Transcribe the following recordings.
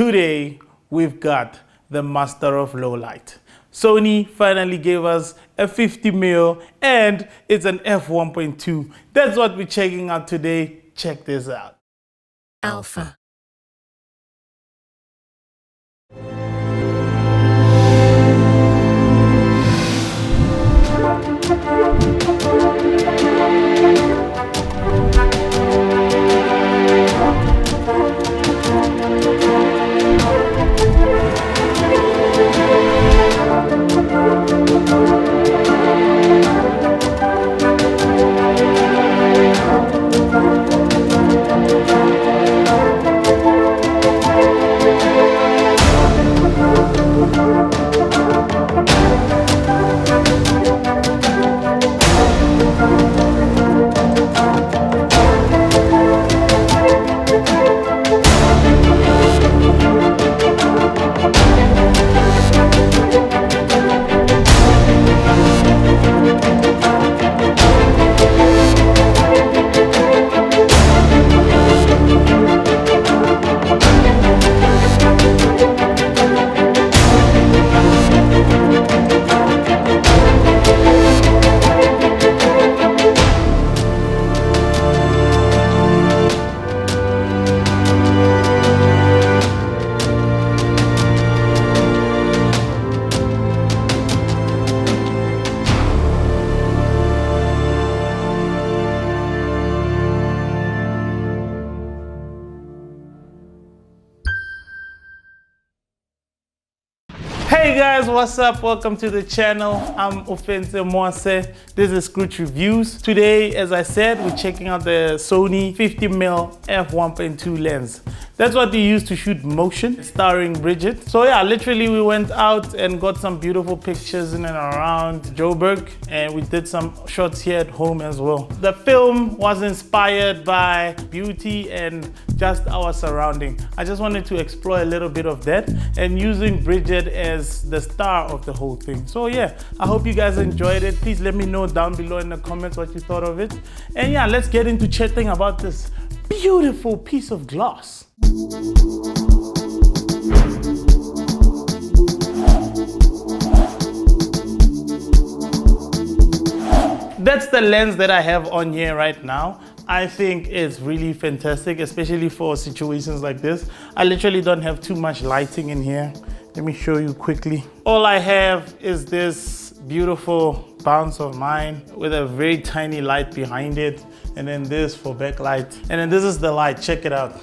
Today, we've got the master of low light. Sony finally gave us a 50mm and it's an f1.2. That's what we're checking out today. Check this out. Alpha. Hey guys, what's up? Welcome to the channel. I'm Ofentse Mwase. This is Scrooch Reviews. Today, as I said, we're checking out the Sony 50mm F1.2 lens. That's what we use to shoot motion, starring Bridget. So yeah, literally we went out and got some beautiful pictures in and around Joburg, and we did some shots here at home as well. The film was inspired by beauty and just our surrounding. I just wanted to explore a little bit of that and using Bridget as the star of the whole thing. So yeah, I hope you guys enjoyed it. Please let me know down below in the comments what you thought of it. And yeah, let's get into chatting about this beautiful piece of glass. That's the lens that I have on here right now. I think it's really fantastic, especially for situations like this. I literally don't have too much lighting in here. Let me show you quickly. All I have is this beautiful Bannz of mine with a very tiny light behind it, and then this for backlight. And then this is the light, check it out.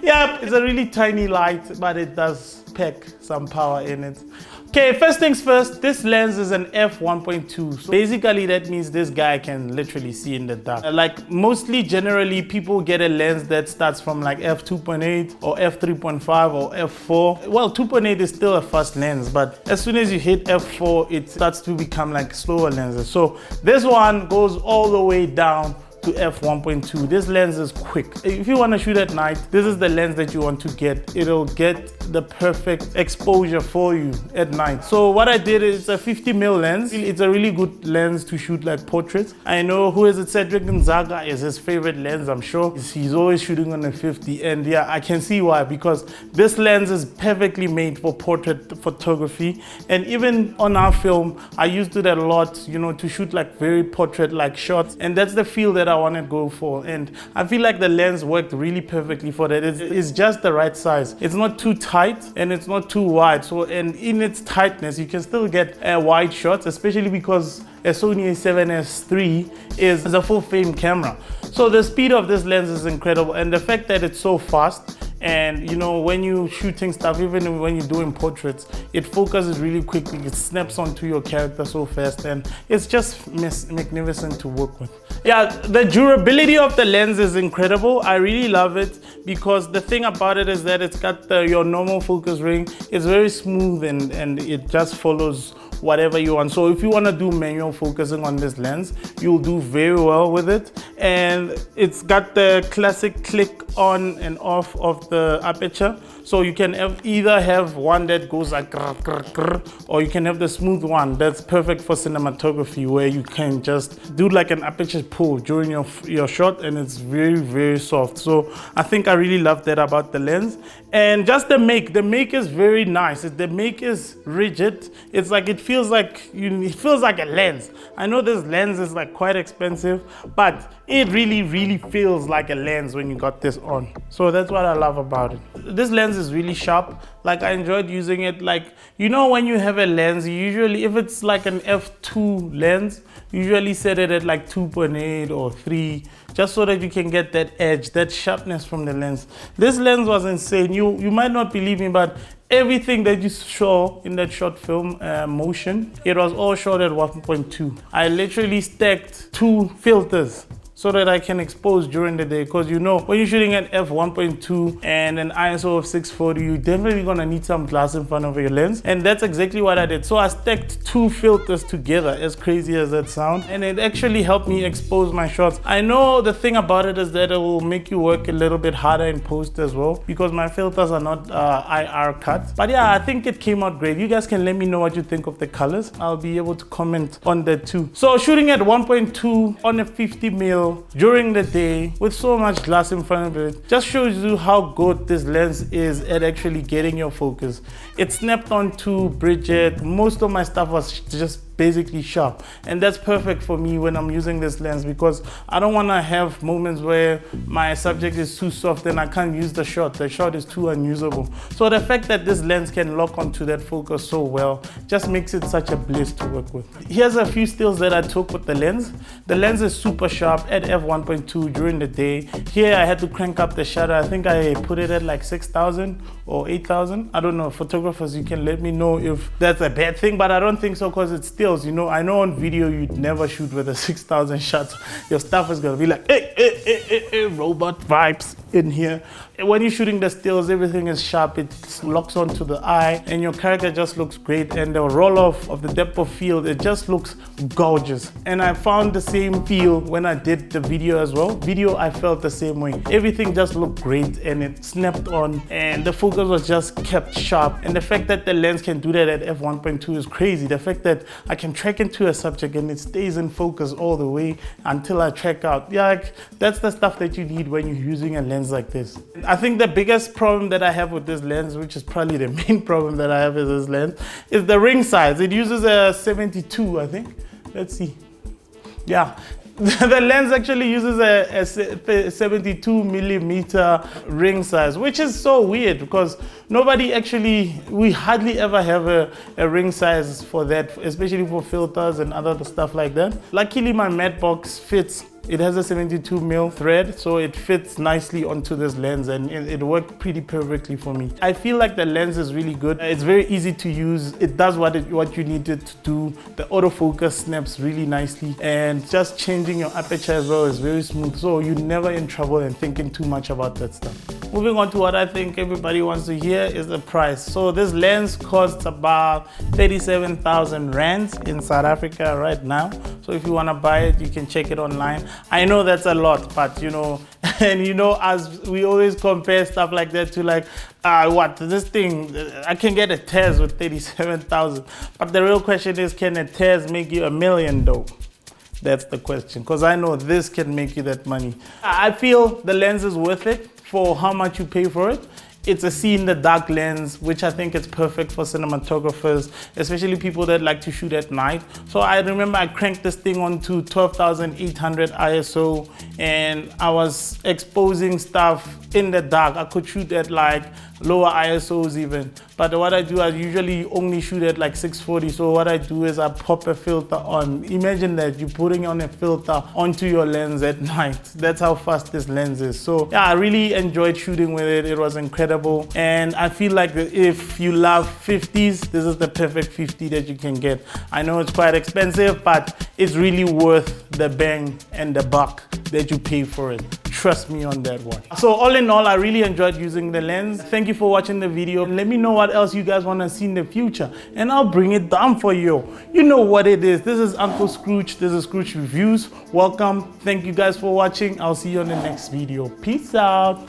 Yeah, it's a really tiny light, but it does pack some power in it. Okay, first things first, this lens is an f1.2. So basically that means this guy can literally see in the dark. Like mostly generally people get a lens that starts from like f2.8 or f3.5 or f4. Well, 2.8 is still a fast lens, but as soon as you hit f4, it starts to become like slower lenses. So this one goes all the way down to f1.2. This lens is quick. If you want to shoot at night, this is the lens that you want to get. It'll get the perfect exposure for you at night. So what I did is a 50mm lens. It's a really good lens to shoot like portraits. I know, who is it, Cedric Nzaga is his favorite lens, I'm sure. He's always shooting on a 50, and yeah, I can see why, because this lens is perfectly made for portrait photography. And even on our film, I used it a lot, you know, to shoot like very portrait-like shots, and that's the feel that I want to go for. And I feel like the lens worked really perfectly for that. It's just the right size. It's not too tight and it's not too wide. So, and in its tightness, you can still get wide shots, especially because a Sony A7Siii is a full frame camera. So the speed of this lens is incredible, and the fact that it's so fast. And you know, when you're shooting stuff, even when you're doing portraits, it focuses really quickly. It snaps onto your character so fast, and it's just magnificent to work with. Yeah, the durability of the lens is incredible. I really love it because the thing about it is that it's got your normal focus ring. It's very smooth and it just follows whatever you want. So if you want to do manual focusing on this lens, you'll do very well with it. And it's got the classic click on and off of the aperture. So you can either have one that goes like grr, grr, grr, or you can have the smooth one that's perfect for cinematography, where you can just do like an aperture pull during your shot, and it's very, very soft. So I think I really love that about the lens. And just the make is very nice. The make is rigid. It's like, it feels like a lens. I know this lens is like quite expensive, but it really, really feels like a lens when you got this on. So that's what I love about it. This lens is really sharp. Like, I enjoyed using it. Like, you know, when you have a lens, you usually, if it's like an f2 lens, you usually set it at like 2.8 or 3, just so that you can get that edge, that sharpness from the lens. This lens was insane. You might not believe me, but everything that you saw in that short film motion, it was all shot at 1.2. I literally stacked 2 filters so that I can expose during the day, because you know, when you're shooting at f1.2 and an ISO of 640, you're definitely gonna need some glass in front of your lens, and that's exactly what I did. So I stacked 2 filters together, as crazy as that sounds, and it actually helped me expose my shots. I know the thing about it is that it will make you work a little bit harder in post as well, because my filters are not IR cut. But yeah, I think it came out great. You guys can let me know what you think of the colors. I'll be able to comment on that too. So shooting at 1.2 on a 50mm during the day with so much glass in front of it just shows you how good this lens is at actually getting your focus. It snapped onto Bridget. Most of my stuff was just basically sharp, and that's perfect for me when I'm using this lens, because I don't want to have moments where my subject is too soft and I can't use the shot is too unusable. So the fact that this lens can lock onto that focus so well just makes it such a bliss to work with. Here's a few stills that I took with the lens. The lens is super sharp at f1.2 during the day. Here I had to crank up the shutter. I think I put it at like 6,000 or 8,000. I don't know. Photographers, you can let me know if that's a bad thing, but I don't think so, because it's still, you know, I know on video you'd never shoot with a 6,000 shots. Your stuff is gonna be like robot vibes in here. When you're shooting the stills, everything is sharp. It locks onto the eye, and your character just looks great. And the roll off of the depth of field, it just looks gorgeous. And I found the same feel when I did the video as well. Video, I felt the same way. Everything just looked great, and it snapped on, and the focus was just kept sharp. And the fact that the lens can do that at f1.2 is crazy. The fact that I can track into a subject and it stays in focus all the way until I track out. Yeah, like, that's the stuff that you need when you're using a lens like this. I think the biggest problem that I have with this lens, which is probably the main problem that I have with this lens, is the ring size. It uses a 72, I think. Let's see. Yeah. The lens actually uses a 72mm ring size, which is so weird, because we hardly ever have a ring size for that, especially for filters and other stuff like that. Luckily, my matte box fits. It has a 72mm thread, so it fits nicely onto this lens, and it worked pretty perfectly for me. I feel like the lens is really good. It's very easy to use. It does what you need it to do. The autofocus snaps really nicely, and just changing your aperture as well is very smooth, so you're never in trouble and thinking too much about that stuff. Moving on to what I think everybody wants to hear is the price. So this lens costs about 37,000 rands in South Africa right now. So if you want to buy it, you can check it online. I know that's a lot, but you know, and you know, as we always compare stuff like that to like, this thing, I can get a Tez with 37,000. But the real question is, can a Tez make you $1 million though? That's the question, because I know this can make you that money. I feel the lens is worth it for how much you pay for it. It's a see-in-the-dark lens, which I think is perfect for cinematographers, especially people that like to shoot at night. So I remember I cranked this thing onto 12,800 ISO, and I was exposing stuff in the dark. I could shoot at like lower ISOs even. But what I do, I usually only shoot at like 640. So what I do is I pop a filter on. Imagine that you're putting on a filter onto your lens at night. That's how fast this lens is. So yeah, I really enjoyed shooting with it. It was incredible. And I feel like if you love 50s, this is the perfect 50 that you can get. I know it's quite expensive, but it's really worth the bang and the buck that you pay for it. Trust me on that one. So all in all, I really enjoyed using the lens. Thank you for watching the video. Let me know what else you guys want to see in the future, and I'll bring it down for you. You know what it is. This is Uncle Scrooch. This is Scrooch Reviews. Welcome. Thank you guys for watching. I'll see you on the next video. Peace out.